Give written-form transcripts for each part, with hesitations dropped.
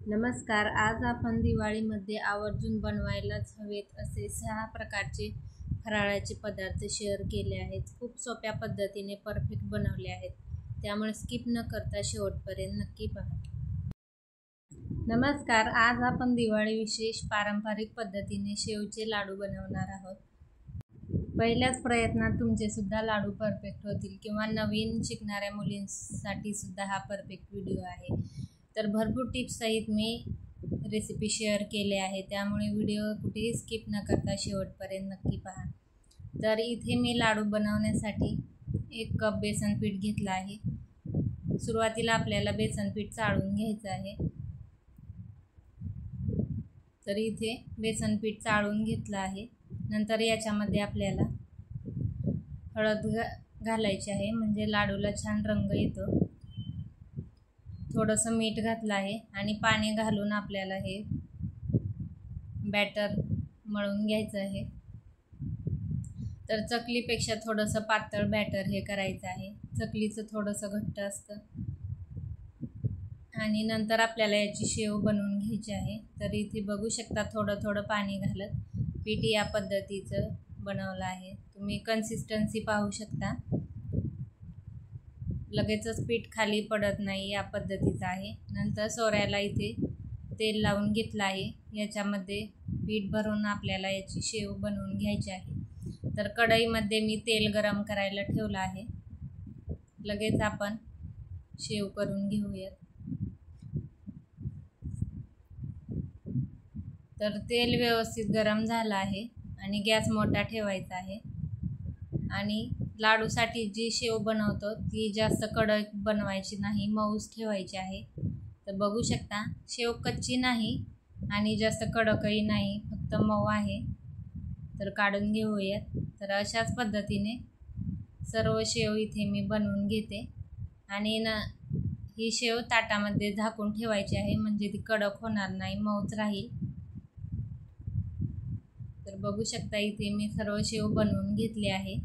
नमस्कार. आज आपण दिवाळीमध्ये आवर्जून बनवायलाच हवेत असे 6 प्रकारचे फराळाचे पदार्थ शेअर केले आहेत. खूप सोप्या पद्धतीने परफेक्ट बनवले आहेत. त्यामुळे स्किप न करता शेवटपर्यंत नक्की पहा. नमस्कार. आज आपण दिवाळी विशेष पारंपरिक पद्धतीने शेवचे लाडू बनवणार आहोत. पहिल्याच प्रयत्नात तुमचे सुद्धा लाडू परफेक्ट होतील किंवा नवीन शिकणाऱ्या मुलींसाठी सुद्धा हा परफेक्ट व्हिडिओ आहे. तर भरपूर टिप्स सहित मी रेसिपी शेअर केले आहे, त्यामुळे व्हिडिओ कुठेही स्किप न करता शेवटपर्यंत नक्की पहा. तर इथे मी लाडू बनवण्यासाठी 1 कप बेसन पीठ घेतलं आहे. सुरुवातीला आपल्याला बेसन पीठ चाळून घ्यायचं आहे. तर इथे बेसन पीठ चाळून घेतलं आहे. नंतर याच्यामध्ये आपल्याला हळद घालायची आहे, म्हणजे लाडूला छान रंग येतो. थोडंसं मीठ घातलं आहे आणि पाणी घालून आपल्याला हे बॅटर मळून घ्यायचं आहे. तर चकलीपेक्षा थोडंसं पातळ बॅटर हे करायचं आहे. चकलीचं थोडंसं घट्ट असतं. आणि नंतर आपल्याला याची शेव बनवून घ्यायची आहे. तर इथे बघू शकता थोडं थोडं पाणी घालत पीठ या पद्धतीचं बनवलं आहे. तुम्ही कन्सिस्टन्सी पाहू शकता. लगेचच पीठ खाली पडत नाही या पद्धतीचं आहे. नंतर सोऱ्याला इथे तेल लावून घेतलं आहे. याच्यामध्ये पीठ भरून आपल्याला याची शेव बनवून घ्यायची आहे. तर कढईमध्ये मी तेल गरम करायला ठेवलं आहे. लगेच आपण शेव करून घेऊयात. तर तेल व्यवस्थित गरम झालं आहे आणि गॅस मोठा ठेवायचा आहे. आणि लाडूसाठी जी शेव बनवतो ती जास्त कडक बनवायची नाही, मऊच ठेवायची आहे. तर बघू शकता शेव कच्ची नाही आणि जास्त कडकही नाही, फक्त मऊ आहे. तर काढून घेऊयात. तर अशाच पद्धतीने सर्व शेव इथे मी बनवून घेते आणि ही शेव ताटामध्ये झाकून ठेवायची आहे, म्हणजे ती कडक होणार नाही, मऊच राहील. तर बघू शकता इथे मी सर्व शेव बनवून घेतली आहे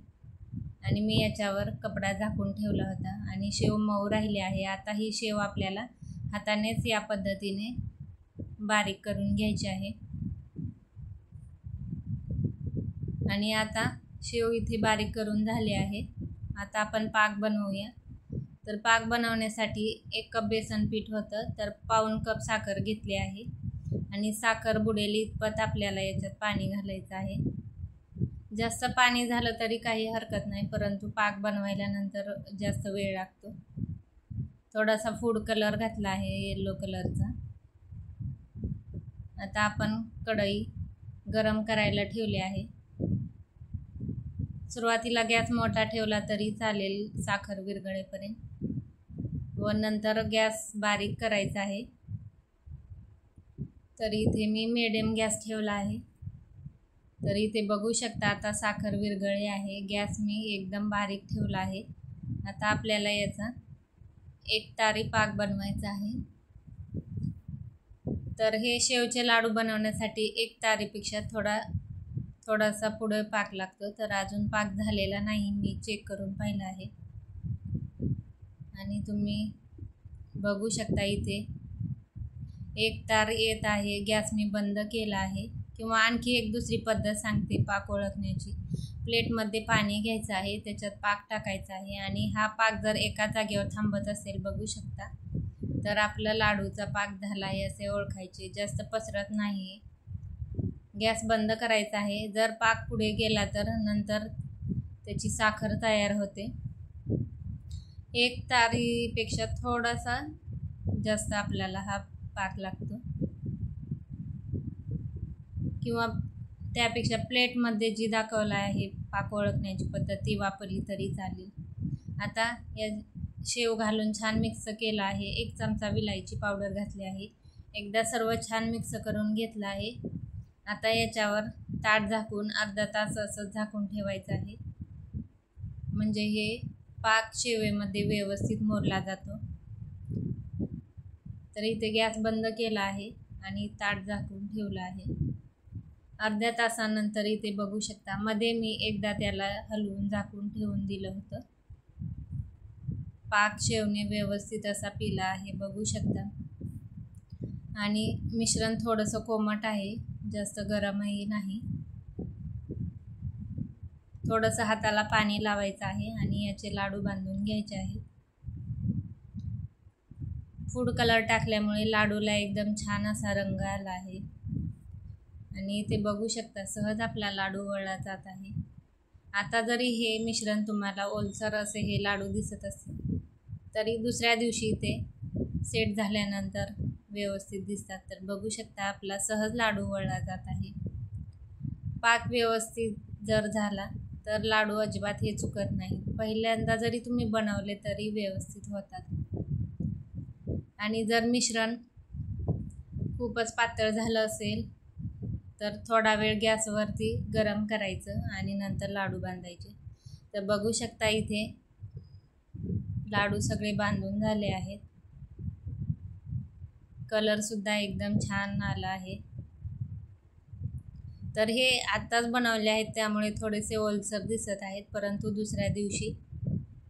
आणि मी याच्यावर कपडा झाकून ठेवला होता आणि शेव मऊ राहिली आहे. आता ही शेव आपल्याला हातानेच या पद्धतीने बारीक करून घ्यायची आहे. आणि आता शेव इथे बारीक करून झाली आहे. आता आपण पाक बनवूया. तर पाक बनवण्यासाठी 1 कप बेसन पीठ होतं, तर पाऊण कप साखर घेतली आहे आणि साखर बुडेल इतपत आपल्याला याच्यात पाणी घालायचं आहे. जास्त पाणी झालं तरी काही हरकत नाही, परंतु पाक बनवायला नंतर जास्त वेळ लागतो. थोडासा फूड कलर घातला आहे, येलो कलरचा. आता आपण कढई गरम करायला ठेवली आहे. सुरुवातीला गॅस मोठा ठेवला तरी चालेल साखर विरघळेपर्यंत, व नंतर गॅस बारीक करायचा आहे. तर इथे मी मीडियम गॅस ठेवला आहे. तर इथे बघू शकता आता साखर विरघळली आहे. गॅस मी एकदम बारीक ठेवला आहे. आता आपल्याला याचा एकतारी पाक बनवायचा आहे. तर हे शेवचे लाडू बनवण्यासाठी एकतारीपेक्षा थोडासा पुढे पाक लागतो. तर अजून पाक झालेला नाही, मी चेक करून पाहिलं आहे. आणि तुम्ही बघू शकता इथे एक तार येत आहे. गॅस मी बंद केला आहे. किंवा आणखी एक दुसरी पद्धत सांगते पाक ओळखण्याची. प्लेटमध्ये पाणी घ्यायचं आहे, त्याच्यात पाक टाकायचा आहे आणि हा पाक जर एका जागेवर थांबत असेल, बघू शकता, तर आपला लाडूचा पाक झाला आहे असे ओळखायचे. जास्त पसरत नाही. गॅस बंद करायचा आहे. जर पाक पुढे गेला तर नंतर त्याची साखर तयार होते. 1 तारीपेक्षा थोडासा जास्त आपल्याला हा पाक लागतो, किंवा त्यापेक्षा प्लेटमध्ये जी दाखवला आहे पाक ओळखण्याची पद्धत ती वापरली तरी चालेल. आता या शेव घालून छान मिक्स केलं आहे. 1 चमचा विलायची पावडर घातली आहे. एकदा सर्व छान मिक्स करून घेतलं आहे. आता याच्यावर ताट झाकून अर्धा तास असं झाकून ठेवायचं आहे, म्हणजे हे पाक शेवेमध्ये व्यवस्थित मुरला जातो. तर इथे गॅस बंद केला आहे आणि ताट झाकून ठेवलं आहे. अर्ध्या तासानंतर इथे बघू शकता मध्ये मी एकदा त्याला हलवून झाकून ठेवून दिलं होतं. पाक शेवने व्यवस्थित असा पिला आहे, बघू शकता. आणि मिश्रण थोडंसं कोमट आहे, जास्त गरमही नाही. थोडंसं हाताला पाणी लावायचं आहे आणि याचे लाडू बांधून घ्यायचे आहेत. फूड कलर टाकल्यामुळे लाडूला एकदम छान असा रंग आला आहे आणि ते बघू शकता सहज आपला लाडू वळला जात आहे. आता जरी हे मिश्रण तुम्हाला ओलसर असे हे लाडू दिसत असतील तरी दुसऱ्या दिवशी ते सेट झाल्यानंतर व्यवस्थित दिसतात. तर बघू शकता आपला सहज लाडू वळला जात आहे. पाक व्यवस्थित जर झाला तर लाडू अजिबात हे चुकत नाही. पहिल्यांदा जरी तुम्ही बनवले तरी व्यवस्थित होतात. आणि जर मिश्रण खूपच पातळ झालं असेल तर थोडा वेळ गॅसवरती गरम करायचं आणि नंतर लाडू बांधायचे. तर बघू शकता इथे लाडू सगळे बांधून झाले आहेत. कलरसुद्धा एकदम छान आला आहे. तर हे आत्ताच बनवले आहेत त्यामुळे थोडेसे ओलसर दिसत आहेत, परंतु दुसऱ्या दिवशी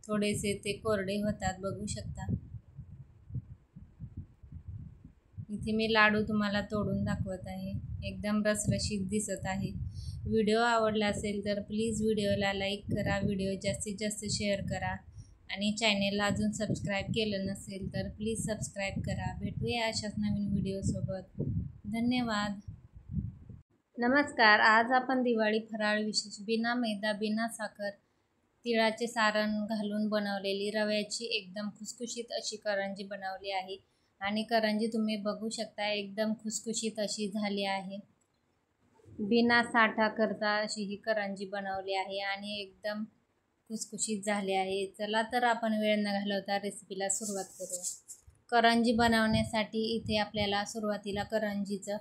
थोडेसे ते कोरडे होतात. बघू शकता इथे मी लाडू तुम्हाला तोडून दाखवत आहे. एकदम रसरशीत दिसत आहे. व्हिडिओ आवडला असेल तर प्लीज व्हिडिओला लाईक करा, व्हिडिओ जास्तीत जास्त शेअर करा आणि चॅनेलला अजून सबस्क्राईब केलं नसेल तर प्लीज सबस्क्राईब करा. भेटूया अशाच नवीन व्हिडिओसोबत. धन्यवाद. नमस्कार. आज आपण दिवाळी फराळ विशेष बिना मैदा बिना साखर तिळाचे सारण घालून बनवलेली रव्याची एकदम खुसखुशीत अशी करंजी बनवली आहे. आणि करंजी तुम्ही बघू शकता एकदम खुसखुशीत अशी झाली आहे. बिना साठा करता अशी ही करंजी बनवली आहे आणि एकदम खुसखुशीत झाली आहे. चला तर आपण वेळ न घालवता रेसिपीला सुरुवात करूया. करंजी बनवण्यासाठी इथे आपल्याला सुरुवातीला करंजीचं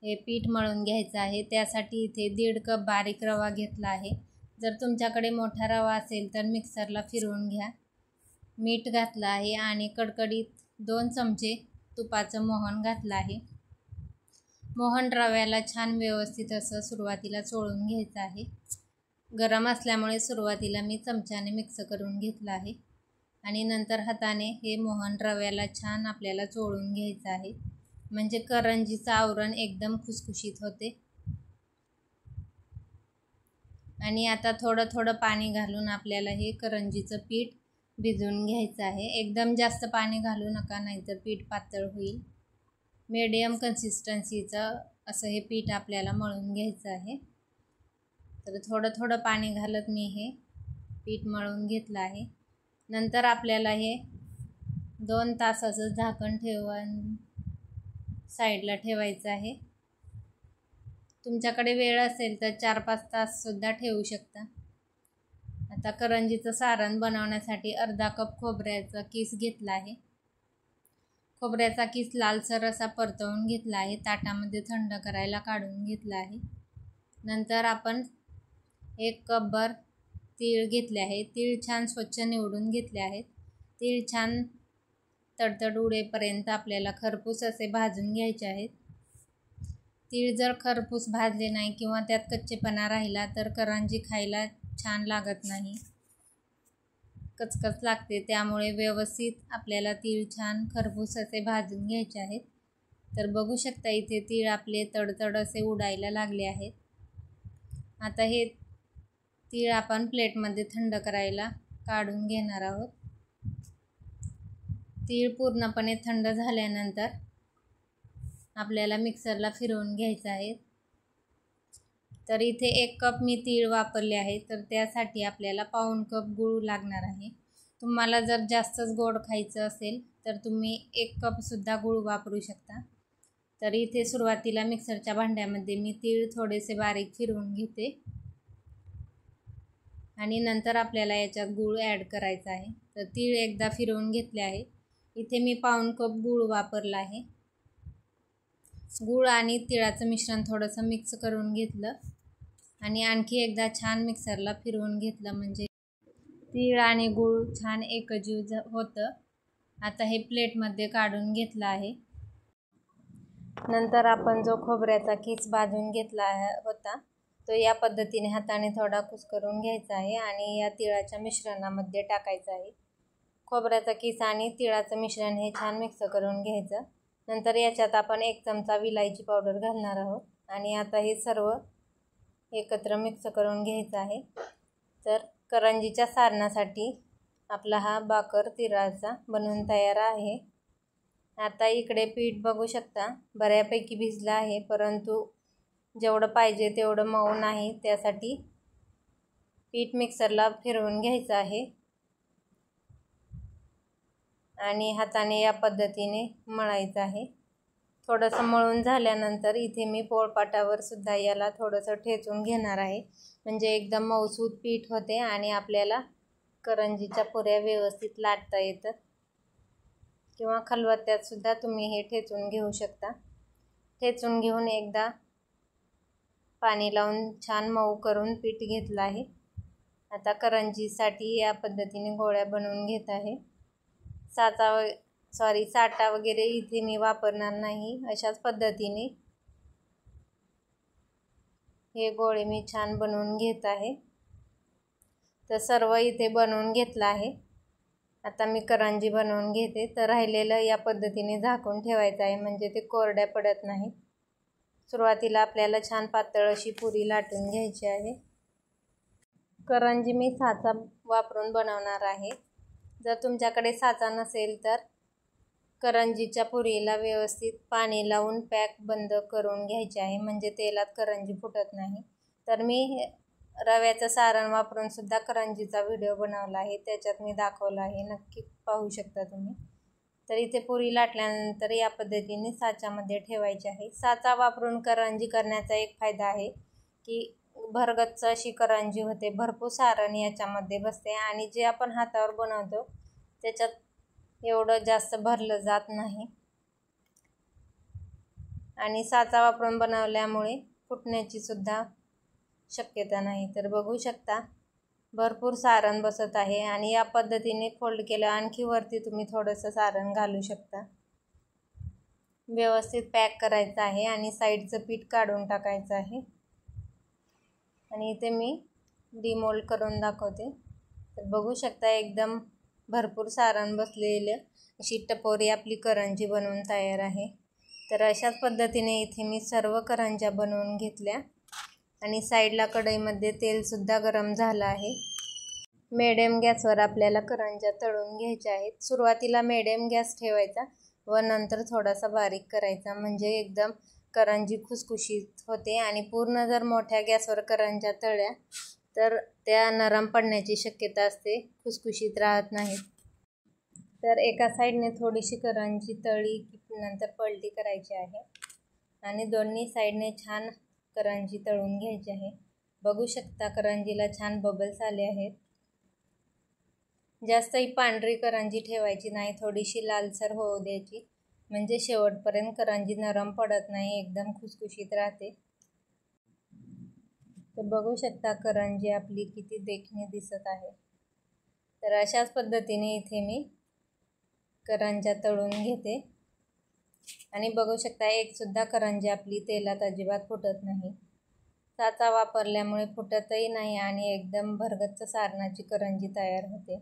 हे पीठ मळून घ्यायचं आहे. त्यासाठी इथे 1.5 कप बारीक रवा घेतला आहे. जर तुमच्याकडे मोठा रवा असेल तर मिक्सरला फिरवून घ्या. मीठ घातलं आहे आणि कडकडीत 2 चमचे तुपाचं मोहन घातलं आहे. मोहन रव्याला छान व्यवस्थित असं सुरुवातीला चोळून घ्यायचं आहे. गरम असल्यामुळे सुरुवातीला मी चमच्याने मिक्स करून घेतलं आहे आणि नंतर हाताने हे मोहन रव्याला छान आपल्याला चोळून घ्यायचं आहे, म्हणजे करंजीचं आवरण एकदम खुसखुशीत होते. आणि आता थोडं थोडं पाणी घालून आपल्याला हे करंजीचं पीठ भिजवून घ्यायचं आहे. एकदम जास्त पाणी घालू नका, नाहीतर पीठ पातळ होईल. मीडियम कन्सिस्टन्सीचं असं हे पीठ आपल्याला मळून घ्यायचं आहे. तर थोडं थोडं पाणी घालत मी हे पीठ मळून घेतलं आहे. नंतर आपल्याला हे 2 तासाचं झाकण ठेवून साईडला ठेवायचं आहे. तुमच्याकडे वेळ असेल तर 4-5 ताससुद्धा ठेवू शकता. आता करंजीचं सारण बनवण्यासाठी अर्धा कप खोबऱ्याचा किस घेतला आहे. खोबऱ्याचा किस लालसर असा परतवून घेतला आहे. ताटामध्ये थंड करायला काढून घेतला आहे. नंतर आपण 1 कपभर तीळ घेतले आहे. तीळ छान स्वच्छ निवडून घेतले आहेत. तीळ छान तडतड उडेपर्यंत आपल्याला खरपूस असे भाजून घ्यायचे आहेत. तीळ जर खरपूस भाजले नाही किंवा त्यात कच्चेपणा राहिला तर करंजी खायला छान लागत नाही, कचकच लागते. त्यामुळे व्यवस्थित आपल्याला तीळ छान खरपूस असे भाजून घ्यायचे आहेत. तर बघू शकता इथे तीळ आपले तडतड असे उडायला लागले आहेत. आता हे तीळ आपण प्लेटमध्ये थंड करायला काढून घेणार आहोत. तीळ पूर्णपणे थंड झाल्यानंतर आपल्याला मिक्सरला फिरवून घ्यायचं आहे. तर इथे 1 कप मी तीळ वापरले आहे, तर त्यासाठी आपल्याला 1/2 कप गूळ लागणार आहे. तुम्हाला जर जास्तच गोड खायचं असेल तर तुम्ही 1 कपसुद्धा गूळ वापरू शकता. तर इथे सुरुवातीला मिक्सरच्या भांड्यामध्ये मी तीळ थोडेसे बारीक फिरवून घेते आणि नंतर आपल्याला याच्यात गूळ ॲड करायचा आहे. तर तीळ एकदा फिरवून घेतले आहे. इथे मी 1/2 कप गूळ वापरला आहे. गूळ आणि तिळाचं मिश्रण थोडंसं मिक्स करून घेतलं आणि आणखी एकदा छान मिक्सरला फिरवून घेतलं, म्हणजे तीळ आणि गूळ छान एकजीव होतं. आता हे प्लेटमध्ये काढून घेतलं आहे. नंतर आपण जो खोबऱ्याचा किस भाजून घेतला होता तो या पद्धतीने हाताने थोडा कुस्करून घ्यायचा आहे आणि या तिळाच्या मिश्रणामध्ये टाकायचं आहे. खोबऱ्याचा किस आणि तिळाचं मिश्रण हे छान मिक्स करून घ्यायचं. नंतर याच्यात आपण 1 चमचा विलायची पावडर घालणार आहोत आणि आता हे सर्व एकत्र मिक्स करून घ्यायचं आहे। तर करंजीच्या सारणासाठी आपला हा बाकर तिळाचा बनवून तयार आहे। आता इकडे पीठ बघू शकता बऱ्यापैकी भिजलं आहे, परंतु जेवढं पाहिजे तेवढं मऊ नाही, त्यासाठी पीठ मिक्सरला फिरवून घ्यायचं आहे आणि हाताने या पद्धतीने मळायचं आहे। थोडंसं मळून झाल्यानंतर इथे मी पोळपाटावर सुद्धा याला थोडंसं ठेचून घेणार आहे, म्हणजे एकदम मऊसूत पीठ होते आणि आपल्याला करंजीच्या पुऱ्या व्यवस्थित लाटता येतात। किंवा खलबत्त्यात सुद्धा तुम्ही हे ठेचून घेऊ शकता। ठेचून घेऊन एकदा पाणी लावून छान मऊ करून पीठ घेतलं आहे। आता करंजीसाठी या पद्धतीने गोळ्या बनवून घेत आहे। साटा वगैरे इथे मी वापरणार नाही, अशाच पद्धतीने हे गोळे मी छान बनवून घेत आहे। तर सर्व इथे बनवून घेतलं आहे। आता मी करंजी बनवून घेते। तर राहिलेलं या पद्धतीने झाकून ठेवायचं आहे, म्हणजे ते कोरड्या पडत नाही। सुरुवातीला आपल्याला छान पातळ अशी पुरी लाटून घ्यायची आहे। करंजी मी साचा वापरून बनवणार आहे। जर तुमच्याकडे साचा नसेल तर करंजीच्या पुरीला व्यवस्थित पाणी लावून पॅक बंद करून घ्यायचे आहे, म्हणजे तेलात करंजी फुटत नाही। तर मी रव्याचं सारण वापरून सुद्धा करंजीचा व्हिडिओ बनवला आहे, त्याच्यात मी दाखवला आहे, नक्की पाहू शकता तुम्ही। तर इथे पुरी लाटल्यानंतर या पद्धतीने साच्यामध्ये ठेवायची आहे। साचा वापरून करंजी करण्याचा एक फायदा आहे की भरगच्च अशी करंजी होते, भरपूर सारण याच्यामध्ये बसते आणि जे आपण हातावर बनवतो त्याच्यात एवढं जास्त भरलं जात नाही आणि साचा वापरून बनवल्यामुळे फुटण्याची सुद्धा शक्यता नाही। तर बघू शकता भरपूर सारण बसत आहे आणि या पद्धतीने फोल्ड केलं आणखी वरती तुम्ही थोडंसं सारण घालू शकता। व्यवस्थित पॅक करायचं आहे आणि साईडचं पीठ काढून टाकायचं आहे आणि इथे मी डिमोल्ड करून दाखवते। तर बघू शकता एकदम भरपूर सारण बसलेलं अशी टपोरी आपली करंजी बनवून तयार आहे। तर अशाच पद्धतीने इथे मी सर्व करंज्या बनवून घेतल्या आणि साईडला कढईमध्ये तेलसुद्धा गरम झालं आहे। मिडियम गॅसवर आपल्याला करंज्या तळून घ्यायच्या आहेत। सुरुवातीला मिडियम गॅस ठेवायचा व नंतर थोडासा बारीक करायचा, म्हणजे एकदम करंजी खुसखुशीत होते आणि पूर्ण जर मोठ्या गॅसवर करंज्या तळल्या तर त्या नरम पडण्याची शक्यता असते, खुसखुशीत राहत नाहीत। तर एका साईडने थोडीशी करंजी तळली की नंतर पलटी करायची आहे आणि दोन्ही साईडने छान करंजी तळून घ्यायची आहे। बघू शकता करंजीला छान बबल्स आले आहेत। जास्तही पांढरी करंजी ठेवायची नाही, थोडीशी लालसर होऊ द्यायची, म्हणजे शेवटपर्यंत करंजी नरम पडत नाही, एकदम खुसखुशीत राहते। तर बघू शकता करंजी आपली किती देखणी दिसत आहे। तर अशाच पद्धतीने इथे मी करंज्या तळून घेते आणि बघू शकता एक सुद्धा करंजी आपली तेलात अजिबात फुटत नाही। साचा वापरल्यामुळे फुटतही नाही आणि एकदम भरगच्च सारणाची करंजी तयार होते।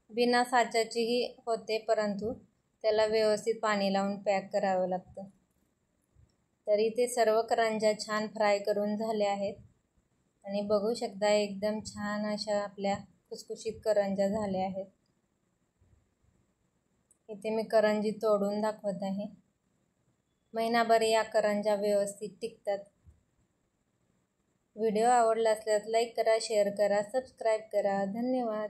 बिना साच्याचीही होते, परंतु त्याला व्यवस्थित पाणी लावून पॅक करावं लागतं। तर इथे सर्व करंज्या छान फ्राय करून झाल्या आहेत आणि बघू शकता एकदम छान अशा आपल्या खुसखुशीत करंज्या झाल्या आहेत। इथे मी करंजी तोडून दाखवत आहे। महिनाभर या करंज्या व्यवस्थित टिकतात। व्हिडिओ आवडला असल्यास लाईक करा, शेअर करा, सबस्क्राईब करा। धन्यवाद।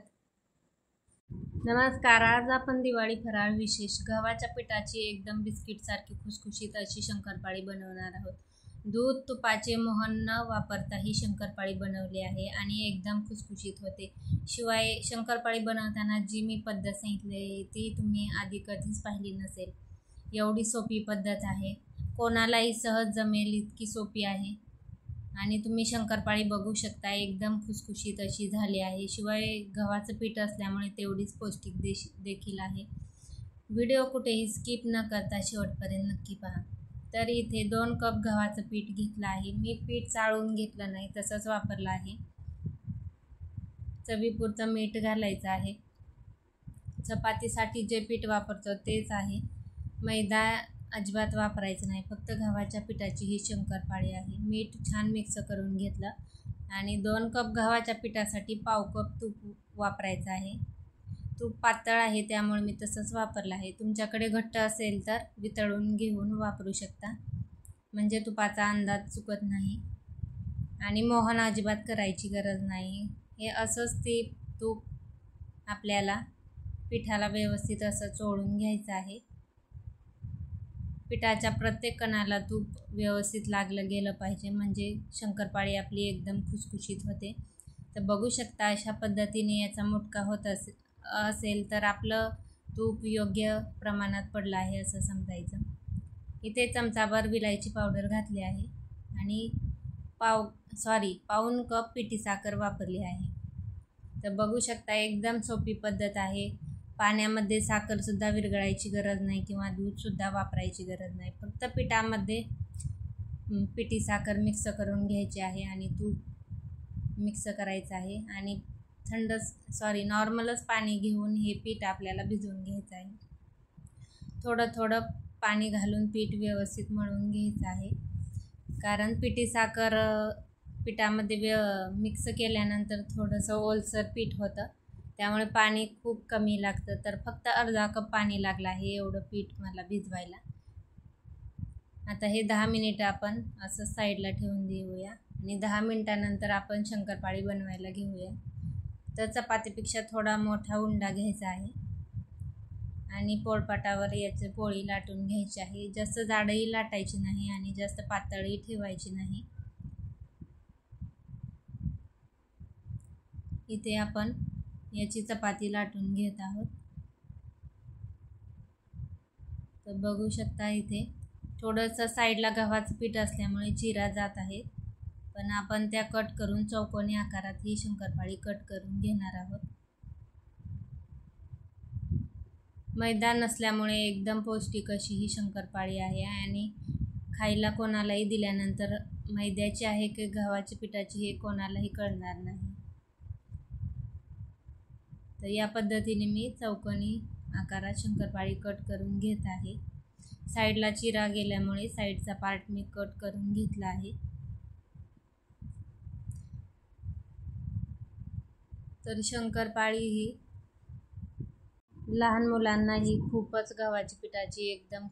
नमस्कार, आज आपण दिवाळी फराळ विशेष गव्हाच्या पिठाची एकदम बिस्किटसारखी खुसखुशीत अशी शंकरपाळी बनवणार आहोत। दूध तुपाचे मोहन न वापरता ही शंकरपाळी बनवली आहे आणि एकदम खुसखुशीत होते। शिवाय शंकरपाळी बनवताना जी मी पद्धत सांगितली ती तुम्ही आधी कधीच पाहिली नसेल। एवढी सोपी पद्धत आहे, कोणालाही सहज जमेल इतकी सोपी आहे आणि तुम्ही शंकरपाळी बघू शकता एकदम खुसखुशीत अशी झाली आहे। शिवाय गव्हाचं पीठ असल्यामुळे तेवढीच पौष्टिक देखील आहे। व्हिडिओ कुठेही स्किप न करता शेवटपर्यंत नक्की पहा। तर इथे 2 कप गव्हाचं पीठ घेतलं आहे। मी पीठ चाळून घेतलं नाही, तसंच वापरलं आहे। चवीपुरतं मीठ घालायचं आहे चपातीसाठी जे पीठ वापरतो तेच आहे. मैदा अजिबात वापरायचं नाही, फक्त गव्हाच्या पिठाची ही शंकरपाळी आहे. मीठ छान मिक्स करून घेतलं आणि 2 कप गव्हाच्या पिठासाठी पाव कप तूप वापरायचं आहे. तूप पातळ आहे त्यामुळे मी तसंच वापरलं आहे. तुमच्याकडे घट्ट असेल तर वितळून घेऊन वापरू शकता, म्हणजे तुपाचा अंदाज चुकत नाही. आणि मोहन अजिबात करायची गरज नाही. हे असंच ते तूप आपल्याला पिठाला व्यवस्थित असं चोळून घ्यायचं आहे. पिठाच्या प्रत्येक कणाला तूप व्यवस्थित लागलं गेलं पाहिजे, म्हणजे शंकरपाळी आपली एकदम खुसखुशीत होते. तर बघू शकता अशा पद्धतीने याचा मुटका होत असेल तर आपलं तूप योग्य प्रमाणात पडलं आहे असं समजायचं. इथे चमचाभर विलायची पावडर घातली आहे आणि पाऊण कप पिठी साखर वापरली आहे. तर बघू शकता एकदम सोपी पद्धत आहे. पाण्यामध्ये साखरसुद्धा विरघळायची गरज नाही किंवा दूधसुद्धा वापरायची गरज नाही. फक्त पिठामध्ये पिठी साखर मिक्स करून घ्यायची आहे आणि तूप मिक्स करायचं आहे आणि नॉर्मलच पाणी घेऊन हे पीठ आपल्याला भिजवून घ्यायचं आहे. थोडं थोडं पाणी घालून पीठ व्यवस्थित मळून घ्यायचं आहे, कारण पिठी साखर पिठामध्ये मिक्स केल्यानंतर थोडंसं ओलसर पीठ होतं, त्यामुळे पाणी खूप कमी लागतं. तर फक्त अर्धा कप पाणी लागलं आहे एवढं पीठ मला भिजवायला. आता हे 10 मिनिटं आपण असं साईडला ठेवून देऊया आणि 10 मिनिटानंतर आपण शंकरपाळी बनवायला घेऊया. तर चपातीपेक्षा थोडा मोठा उंडा घ्यायचा आहे आणि पोळपाटावर याची पोळी लाटून घ्यायची आहे. जास्त जाडही लाटायची नाही आणि जास्त पातळही ठेवायची नाही. इथे आपण याची चपाती लाटून घेत आहोत. तर बघू शकता इथे थोडंसं साईडला गव्हाचं पीठ असल्यामुळे चिरा जात आहे, पण आपण त्या कट करून चौकोनी आकारात ही शंकरपाळी कट करून घेणार आहोत. मैदा नसल्यामुळे एकदम पौष्टिक अशी ही शंकरपाळी आहे आणि खायला कोणालाही दिल्यानंतर मैद्याची आहे की गव्हाच्या पिठाची हे कोणालाही कळणार नाही. तर या पद्धतीने मी चौकोनी आकारात शंकरपाळी कट करून घेत आहे. साईडला चिरा गेल्यामुळे साईडचा पार्ट मी कट करून घेतला आहे. तर शंकरपाळी ही लहान मुलांनाही खूपच गव्हाच्या पिठाची एकदम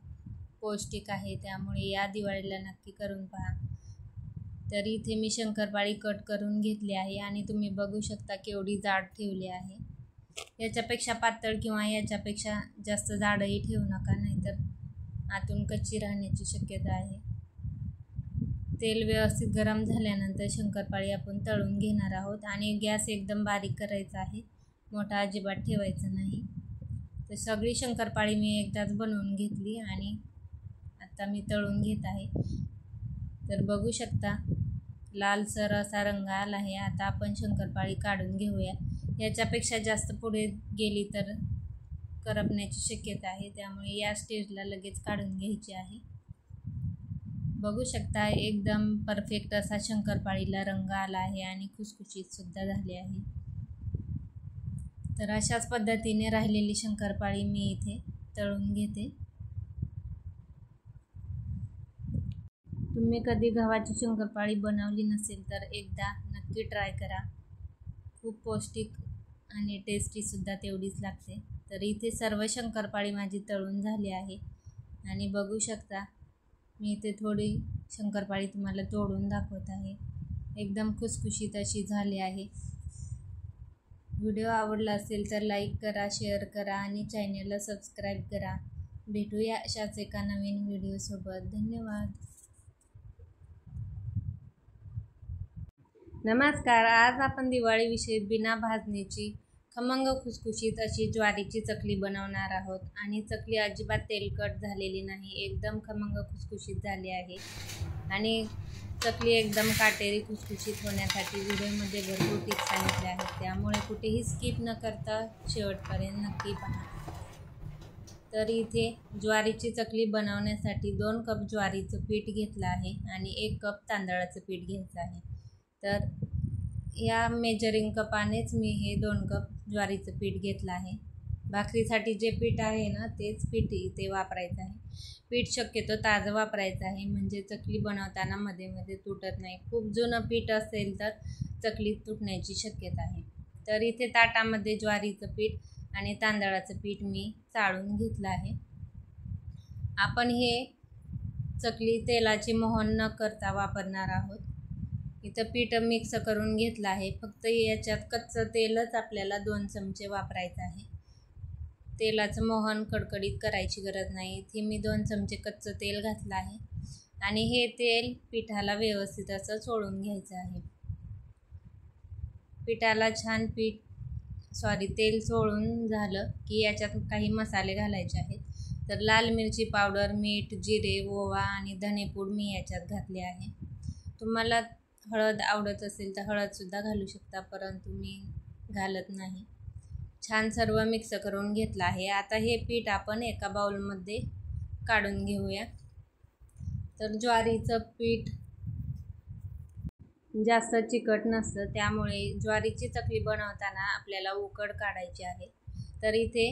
पौष्टिक आहे, त्यामुळे या दिवाळीला नक्की करून पहा. तर इथे मी शंकरपाळी कट करून घेतली आहे आणि तुम्ही बघू शकता केवढी जाड ठेवली आहे. याच्यापेक्षा पातळ किंवा याच्यापेक्षा जास्त जाडही ठेवू नका, नाहीतर आतून कच्ची राहण्याची शक्यता आहे. तेल व्यवस्थित गरम झाल्यानंतर शंकरपाळी आपण तळून घेणार आहोत आणि गॅस एकदम बारीक करायचा आहे, मोठा अजिबात ठेवायचा नाही. तर सगळी शंकरपाळी मी एकदाच बनवून घेतली आणि आता मी तळून घेत आहे. तर बघू शकता लालसर असा रंग आला आहे. आता आपण शंकरपाळी काढून घेऊया. याच्यापेक्षा जास्त पुढे गेली तर करपण्याची शक्यता आहे, त्यामुळे या स्टेजला लगेच काढून घ्यायची आहे. बघू शकता एकदम परफेक्ट असा शंकरपाळीला रंग आला आहे आणि खुसखुशीत सुद्धा झाली आहे. तर अशाच पद्धतीने राहिलेली शंकरपाळी मी इथे तळून घेते. तुम्ही कधी गव्हाची शंकरपाळी बनवली नसेल तर एकदा नक्की ट्राय करा. खूप पौष्टिक आणि टेस्टीसुद्धा तेवढीच लागते. तर इथे सर्व शंकरपाळी माझी तळून झाली आहे आणि बघू शकता मी इथे थोडी शंकरपाळी तुम्हाला तोडून दाखवत आहे. एकदम खुसखुशीत अशी झाली आहे. व्हिडिओ आवडला असेल तर लाईक करा, शेअर करा आणि चॅनलला सबस्क्राईब करा. भेटूया अशाच एका नवीन व्हिडिओसोबत. धन्यवाद. नमस्कार. आज आपण दिवाळीविषयी बिना भाजणीची खमंग खुसखुशीत अशी ज्वारीची चकली बनवणार आहोत आणि चकली अजिबात तेलकट झालेली नाही, एकदम खमंग खुसखुशीत झाली आहे. आणि चकली एकदम काटेरी खुसखुशीत होण्यासाठी व्हिडिओमध्ये भरपूर टिप्स सांगितल्या आहेत, त्यामुळे कुठेही स्किप न करता शेवटपर्यंत नक्की पहा. तर इथे ज्वारीची चकली बनवण्यासाठी 2 कप ज्वारीचं पीठ घेतलं आहे आणि 1 कप तांदळाचं पीठ घ्यायचं आहे. तर या मेजरिंग कपानेच मी हे 2 कप ज्वारीचं पीठ घेतलं आहे. भाकरीसाठी जे पीठ आहे ना तेच पीठ इथे वापरायचं आहे. पीठ शक्यतो ताजं वापरायचं आहे, म्हणजे चकली बनवताना मध्ये मध्ये तुटत नाही. खूप जुनं पीठ असेल तर चकली तुटण्याची शक्यता आहे. तर इथे ताटामध्ये ज्वारीचं पीठ आणि तांदळाचं पीठ मी चाळून घेतलं आहे. आपण हे चकली तेलाची मोहन न करता वापरणार आहोत. इथं पीठ मिक्स करून घेतलं आहे. फक्त याच्यात कच्चं तेलच आपल्याला 2 चमचे वापरायचं आहे. तेलाचं मोहन कडकडीत करायची गरज नाही. इथे मी 2 चमचे कच्चं तेल घातलं आहे आणि हे तेल पिठाला व्यवस्थित असं चोळून घ्यायचं आहे. पिठाला छान तेल चोळून झालं की याच्यात काही मसाले घालायचे आहेत. तर लाल मिरची पावडर, मीठ, जिरे, ओवा आणि धनेपूड मी याच्यात घातले आहे. तुम्हाला हळद आवडत असेल तर हळदसुद्धा घालू शकता, परंतु मी घालत नाही. छान सर्व मिक्स करून घेतलं आहे. आता हे पीठ आपण एका बाउलमध्ये काढून घेऊया. तर ज्वारीचं पीठ जास्त चिकट नसतं, त्यामुळे ज्वारीची चकली बनवताना आपल्याला उकड काढायची आहे. तर इथे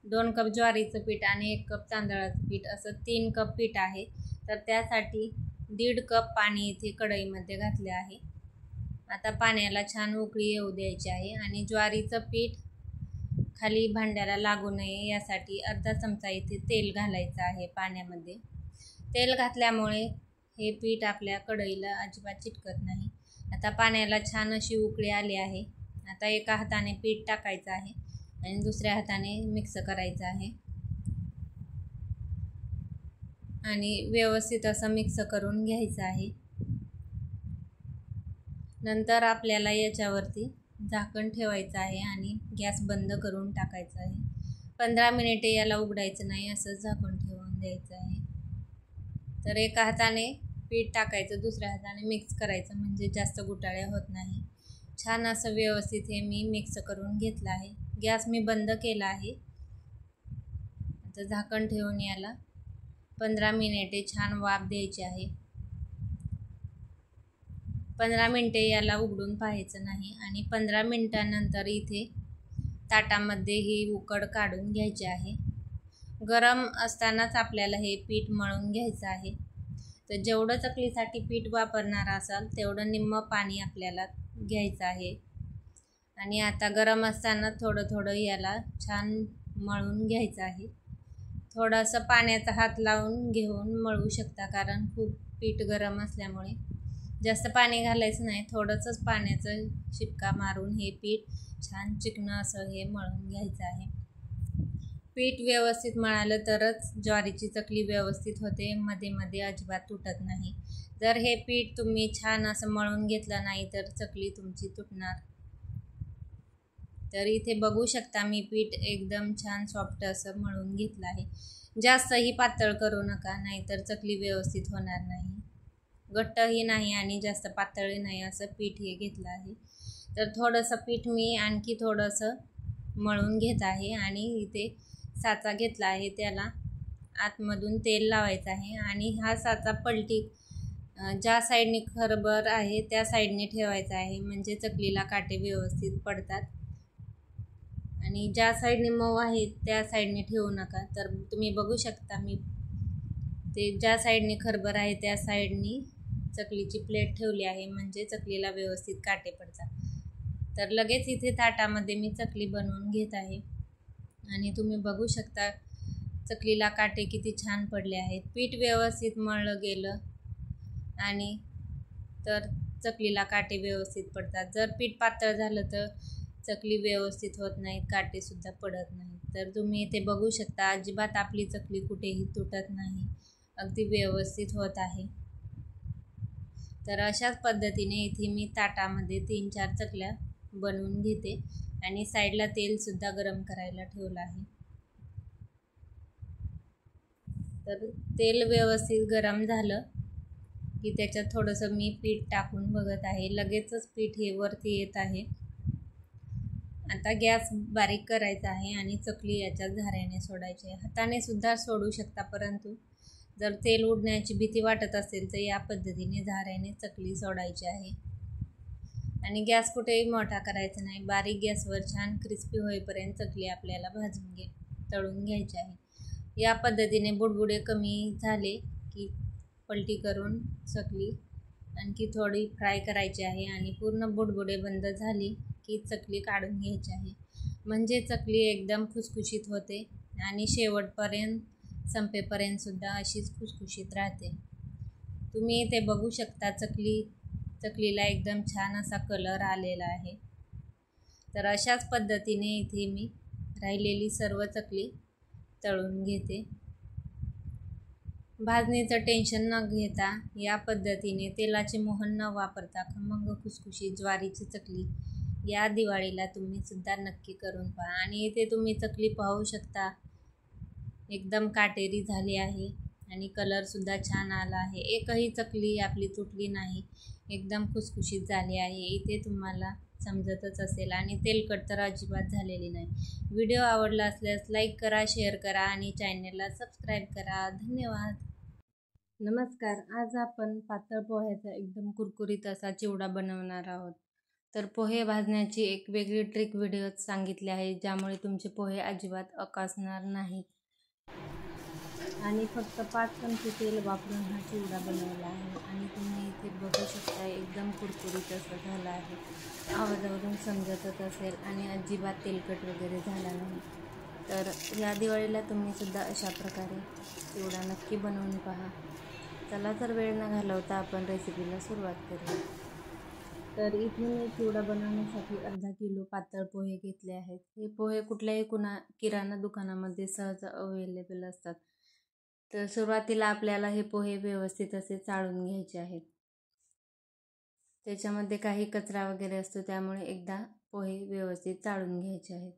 2 कप ज्वारीचं पीठ आणि 1 कप तांदळाचं पीठ असं 3 कप पीठ आहे. तर त्यासाठी 1.5 कप पाणी इथे कढईमध्ये घातले आहे. आता पाण्याला छान उकळी येऊ द्यायची आहे आणि ज्वारीचं पीठ खाली भांड्याला लागू नये यासाठी अर्धा चमचा इथे तेल घालायचं आहे पाण्यामध्ये. तेल घातल्यामुळे हे पीठ आपल्या कढईला अजिबात चिटकत नाही. आता पाण्याला छान अशी उकळी आली आहे. आता एका हाताने पीठ टाकायचं आहे आणि दुसऱ्या हाताने मिक्स करायचं आहे आणि व्यवस्थित असं मिक्स करून घ्यायचं आहे. नंतर आपल्याला याच्यावरती झाकण ठेवायचं आहे आणि गॅस बंद करून टाकायचा आहे. 15 मिनिटे याला उघडायचं नाही, असं झाकण ठेवून द्यायचं आहे. तर एका हाताने पीठ टाकायचं, दुसऱ्या हाताने मिक्स करायचं, म्हणजे जास्त गुटाळ्या होत नाही. छान असं व्यवस्थित हे मी मिक्स करून घेतलं आहे. गॅस मी बंद केला आहे. आता झाकण ठेवून याला 15 मिनिटे छान वाफ द्यायची आहे. 15 मिनिटे याला उघडून पाहायचं नाही आणि 15 मिनिटांनंतर इथे ताटामध्ये ही उकड काढून घ्यायची आहे. गरम असतानाच आपल्याला हे पीठ मळून घ्यायचं आहे. तर जेवढं चकलीसाठी पीठ वापरणार असाल तेवढं निम्मं पाणी आपल्याला घ्यायचं आहे आणि आता गरम असताना थोडं थोडं याला छान मळून घ्यायचं आहे. थोडंसं पाण्याचा हात लावून घेऊन मळू शकता, कारण खूप पीठ गरम असल्यामुळे. जास्त पाणी घालायचं नाही, थोडंसंच पाण्याचं शिपका मारून हे पीठ छान चिकनं असं हे मळून घ्यायचं आहे. पीठ व्यवस्थित मळालं तरच ज्वारीची चकली व्यवस्थित होते, मध्ये मध्ये अजिबात तुटत नाही. जर हे पीठ तुम्ही छान असं मळून घेतलं नाही तर चकली तुमची तुटणार. तर इथे बघू शकता मी पीठ एकदम छान सॉफ्ट असं मळून घेतलं आहे. जास्तही पातळ करू नका, नाहीतर चकली व्यवस्थित होणार नाही. घट्टही नाही आणि जास्त पातळही नाही असं पीठ हे घेतलं आहे. तर थोडंसं पीठ मी आणखी थोडंसं मळून घेत आहे आणि इथे साचा घेतला आहे, त्याला आतमधून तेल लावायचं आहे आणि हा साचा पलटी ज्या साईडने खरबर आहे त्या साईडने ठेवायचा आहे, म्हणजे चकलीला काटे व्यवस्थित पडतात. आणि ज्या साईडने मऊ आहे त्या साईडने ठेवू नका. तर तुम्ही बघू शकता मी ते ज्या साईडने खरबर आहे त्या साईडनी चकलीची प्लेट ठेवली आहे, म्हणजे चकलीला व्यवस्थित काटे पडतात. तर लगेच इथे ताटामध्ये मी चकली बनवून घेत आहे आणि तुम्ही बघू शकता चकलीला काटे किती छान पडले आहेत. पीठ व्यवस्थित मळलं गेलं आणि तर चकलीला काटे व्यवस्थित पडतात. जर पीठ पातळ झालं तर चकली व्यवस्थित होत नाही, काटेसुद्धा पडत नाही. तर तुम्ही इथे बघू शकता अजिबात आपली चकली कुठेही तुटत नाही, अगदी व्यवस्थित होत आहे. तर अशाच पद्धतीने इथे मी ताटामध्ये 3-4 चकल्या बनवून घेते आणि साईडला तेलसुद्धा गरम करायला ठेवलं आहे. तर तेल व्यवस्थित गरम झालं की त्याच्यात थोडंसं मी पीठ टाकून बघत आहे. लगेचच पीठ हे वरती येत आहे. आता गॅस बारीक करायचा आहे आणि चकली याच्यात झाऱ्याने सोडायची आहे. हाताने सुद्धा सोडू शकता, परंतु जर तेल उडण्याची भीती वाटत असेल तर या पद्धतीने झाऱ्याने चकली सोडायची आहे. आणि गॅस कुठेही मोठा करायचा नाही, बारीक गॅसवर छान क्रिस्पी होईपर्यंत चकली आपल्याला तळून घ्यायची आहे। या पद्धतीने बुडबुडे कमी झाले की पलटी करून चकली आणखी थोडी फ्राय करायची आहे आणि पूर्ण बुडबुडे बंद झाली की चकली काढून घ्यायची आहे, म्हणजे चकली एकदम खुसखुशीत होते आणि शेवटपर्यंत संपेपर्यंत सुद्धा अशीच खुसखुशीत राहते। तुम्ही इथे बघू शकता चकलीला एकदम छान असा कलर आलेला आहे। तर अशाच पद्धतीने इथे मी राहिलेली सर्व चकली तळून घेते। भाजणीचं टेन्शन न घेता या पद्धतीने तेलाचे मोहन न वापरता खमंग खुसखुशीत ज्वारीची चकली या दिवाळीला तुम्ही सुद्धा नक्की करून पहा। आणि इथे तुम्ही चकली पाहू शकता, एकदम काटेरी झाली आहे आणि कलरसुद्धा छान आला आहे। एकही चकली आपली तुटली नाही, एकदम खुसखुशीत झाली आहे, इथे तुम्हाला समजतच असेल। आणि तेलकट तर अजिबात झालेली नाही। व्हिडिओ आवडला असल्यास लाईक करा, शेअर करा आणि चॅनलला सबस्क्राईब करा। धन्यवाद। नमस्कार, आज आपण पातळ पोह्याचा एकदम कुरकुरीत असा चिवडा बनवणार आहोत। तर पोहे भाजण्याची एक वेगळी ट्रिक व्हिडिओत सांगितली आहे, ज्यामुळे तुमचे पोहे अजिबात अकासणार नाहीत। आणि फक्त 5 चमचे तेल वापरून हा चिवडा बनवला आहे आणि तुम्ही इथे बघू शकता एकदम कुरकुरीत असं झालं आहे। आवाजावरून समजतच असेल आणि अजिबात तेलकट वगैरे झाला नाही। तर या दिवाळीला तुम्ही सुद्धा अशा प्रकारे चिवडा नक्की बनवून पहा। चला तर वेळ न घालवता आपण रेसिपीला सुरुवात करूया। तर इथे मी चिवडा बनवण्यासाठी अर्धा किलो पातळ पोहे घेतले आहेत। हे पोहे कुठल्याही किराणा दुकानामध्ये सहज अवेलेबल असतात। तर सुरुवातीला आपल्याला हे पोहे व्यवस्थित असे चाळून घ्यायचे आहेत। त्याच्यामध्ये काही कचरा वगैरे असतो, त्यामुळे एकदा पोहे व्यवस्थित चाळून घ्यायचे आहेत।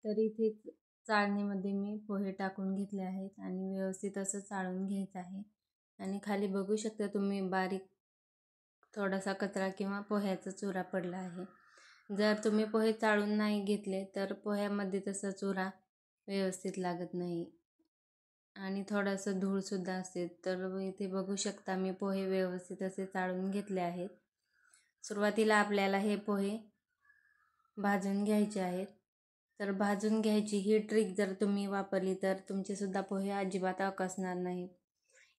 तर इथे चाळणीमध्ये मी पोहे टाकून घेतले आहेत आणि व्यवस्थित असं चाळून घ्यायचं आहे। आणि खाली बघू शकता तुम्ही बारीक थोडासा कचरा किंवा पोह्याचा चुरा पडला आहे। जर तुम्ही पोहे चाळून नाही घेतले तर पोह्यामध्ये तसा चुरा व्यवस्थित लागत नाही आणि थोडंसं धूळसुद्धा असते। तर इथे बघू शकता मी पोहे व्यवस्थित असे चाळून घेतले आहेत। सुरुवातीला आपल्याला हे पोहे भाजून घ्यायचे आहेत। तर भाजून घ्यायची ही ट्रिक जर तुम्ही वापरली तर तुमचेसुद्धा पोहे अजिबात अकसणार नाहीत।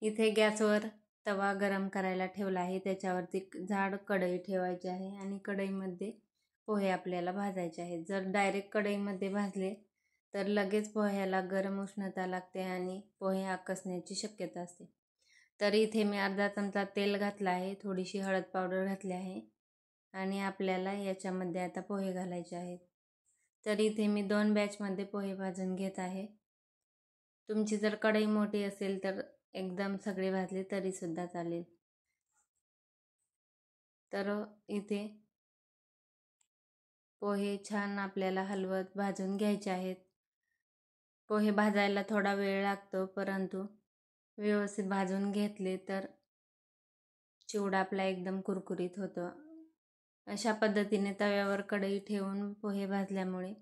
इथे गॅसवर तवा गरम करायला ठेवला आहे, त्याच्यावरती जाड कढई ठेवायची आहे आणि कढईमध्ये पोहे आपल्याला भाजायचे आहेत। जर डायरेक्ट कढईमध्ये भाजले तर लगेच पोह्याला गरम उष्णता लागते आणि पोहे अकसण्याची शक्यता असते। तर इथे मी अर्धा चमचा तेल घातला आहे, थोडीशी हळद पावडर घातली आहे आणि आपल्याला याच्यामध्ये आता पोहे घालायचे आहेत। तर इथे मी 2 बॅचमध्ये पोहे भाजून घेत आहे। तुमची जर कढई मोठी असेल तर एकदम सगळे भाजले तरी सुद्धा चालेल। तर इथे पोहे छान आपल्याला हलवत भाजून घ्यायचे आहेत। पोहे भाजायला थोडा वेळ लागतो, परंतु व्यवस्थित भाजून घेतले तर चिवडा आपला एकदम कुरकुरीत होतो। अशा पद्धतीने तव्यावर कढई ठेवून पोहे भाजल्यामुळे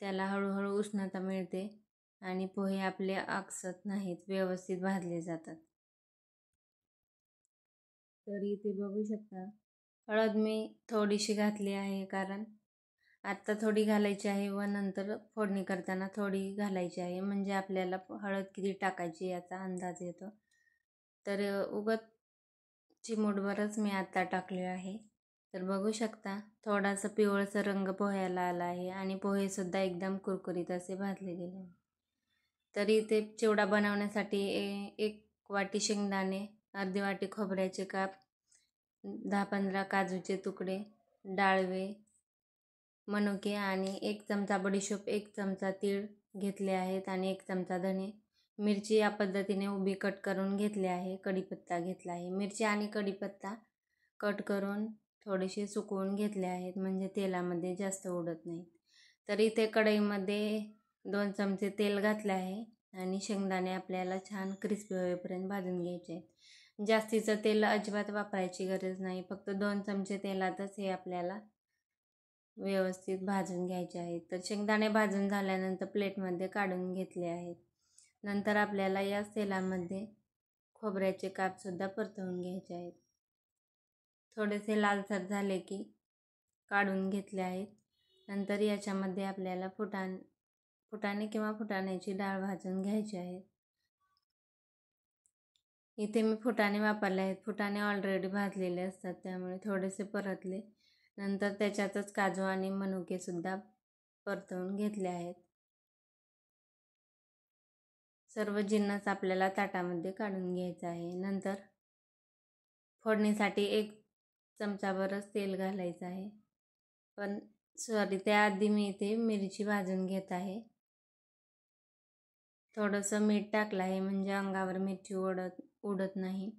त्याला हळूहळू उष्णता मिळते आणि पोहे आपले आकसत नाहीत, व्यवस्थित भाजले जातात। तर इथे बघू शकता हळद मी थोडीशी घातली आहे, कारण आत्ता थोडी घालायची आहे व नंतर फोडणी करताना थोडी घालायची आहे, म्हणजे आपल्याला हळद किती टाकायची याचा अंदाज येतो। तर उगाच चिमूटभरच मी आत्ता टाकले आहे। तर बघू शकता थोडासा पिवळसर रंग पोह्याला आला आहे आणि पोहेसुद्धा एकदम कुरकुरीत असे भाजले गेले। तर इथे चिवडा बनवण्यासाठी 1 वाटी शेंगदाणे, अर्धी वाटी खोबऱ्याचे काप, 10-15 काजूचे तुकडे, डाळवे, मनुके आणि 1 चमचा बडीशोप, 1 चमचा तीळ घेतले आहेत आणि 1 चमचा धणे, मिरची या पद्धतीने उभी कट करून घेतली आहे, कढीपत्ता घेतला आहे। मिरची आणि कढीपत्ता कट करून थोडेसे सुकवून घेतले आहेत, म्हणजे तेलामध्ये जास्त उडत नाही। तर इथे कढईमध्ये 2 चमचे तेल घातले आहे आणि शेंगदाणे आपल्याला छान क्रिस्पी होईपर्यंत भाजून घ्यायचे आहेत। जास्तीचं तेल अजिबात वापरायची गरज नाही, फक्त 2 चमचे तेलातच हे आपल्याला व्यवस्थित भाजून घ्यायचे आहेत। तर शेंगदाणे भाजून झाल्यानंतर प्लेटमध्ये काढून घेतले आहेत। नंतर आपल्याला याच तेलामध्ये खोबऱ्याचे कापसुद्धा परतवून घ्यायचे आहेत। थोडेसे लालसर झाले की काढून घेतले आहेत. नंतर याच्यामध्ये आपल्याला फुटाणे किंवा फुटाण्याची डाळ भाजून घ्यायची आहे. इथे मी फुटाणे वापरले आहेत. फुटाणे ऑलरेडी भाजलेले असतात, त्यामुळे थोडेसे परतले. नंतर त्याच्यातच काजू आणि मनुके सुद्धा परतवून घेतले आहेत. सर्व जिन्नस आपल्याला ताटामध्ये काढून घ्यायचा आहे. नंतर फोडणीसाठी 1 चमचाभरच तेल घालायचं आहे. पण त्याआधी मी इथे मिरची भाजून घेत आहे. थोडंसं मीठ टाकलं आहे म्हणजे अंगावर मिरची उडत नाही.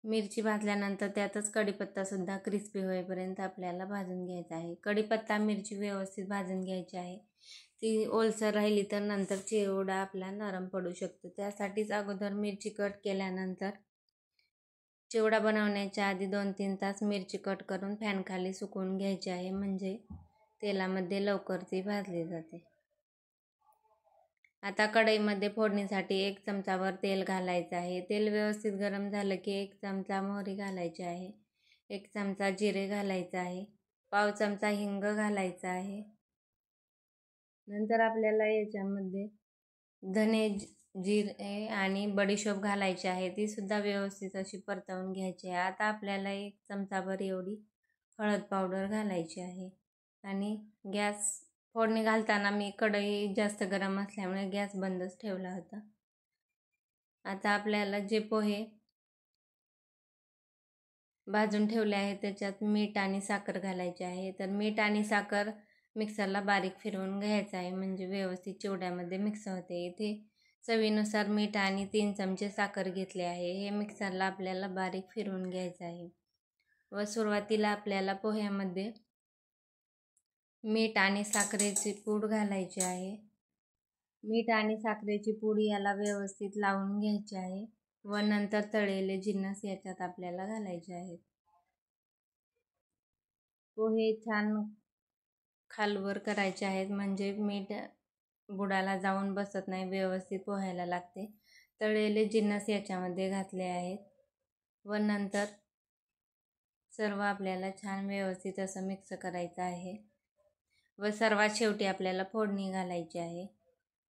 मिरची भाजल्यानंतर त्यातच कढीपत्तासुद्धा क्रिस्पी होईपर्यंत आपल्याला भाजून घ्यायचा आहे. कढीपत्ता मिरची व्यवस्थित भाजून घ्यायची आहे. ती ओलसर राहिली तर नंतर चिवडा आपला नरम पडू शकतो. त्यासाठीच अगोदर मिरची कट केल्यानंतर चिवडा बनवण्याच्या आधी 2-3 तास मिरची कट करून फॅनखाली सुकवून घ्यायची आहे, म्हणजे तेलामध्ये लवकर ती भाजली जाते. आता कढईमध्ये फोडणीसाठी 1 चमचाभर तेल घालायचं आहे. तेल व्यवस्थित गरम झालं की 1 चमचा मोहरी घालायची आहे. 1 चमचा जिरे घालायचं आहे. पाव चमचा हिंग घालायचा आहे. नंतर आपल्याला याच्यामध्ये धने, जिरे आणि बडीशोप घालायची आहे. ती सुद्धा व्यवस्थित अशी परतवून घ्यायची आहे. आता आपल्याला 1 चमचाभर एवढी हळद पावडर घालायची आहे. आणि फोडणी घालताना मी कढई जास्त गरम असल्यामुळे गॅस बंदच ठेवला होता. आता आपल्याला जे पोहे भाजून ठेवले आहे त्याच्यात मीठ आणि साखर घालायचे आहे. तर मीठ आणि साखर मिक्सरला बारीक फिरवून घ्यायचं आहे, म्हणजे व्यवस्थित चिवड्यामध्ये मिक्स होते. इथे चवीनुसार मीठ आणि 3 चमचे साखर घेतले आहे. हे मिक्सरला आपल्याला बारीक फिरवून घ्यायचं आहे. व सुरुवातीला आपल्याला पोह्यामध्ये मीठ आणि साखरेची पूड घालायची आहे. मीठ आणि साखरेची पूड याला व्यवस्थित लावून घ्यायची आहे व नंतर तळलेले जिन्नस याच्यात आपल्याला घालायचे आहेत. पोहे छान खालवर करायचे आहेत, म्हणजे मीठ बुडाला जाऊन बसत नाही, व्यवस्थित पोहायला लागते. तळलेले जिन्नस याच्यामध्ये घातले आहेत व नंतर सर्व आपल्याला छान व्यवस्थित असं मिक्स करायचं आहे. व सर्वात शेवटी आपल्याला फोडणी घालायची आहे.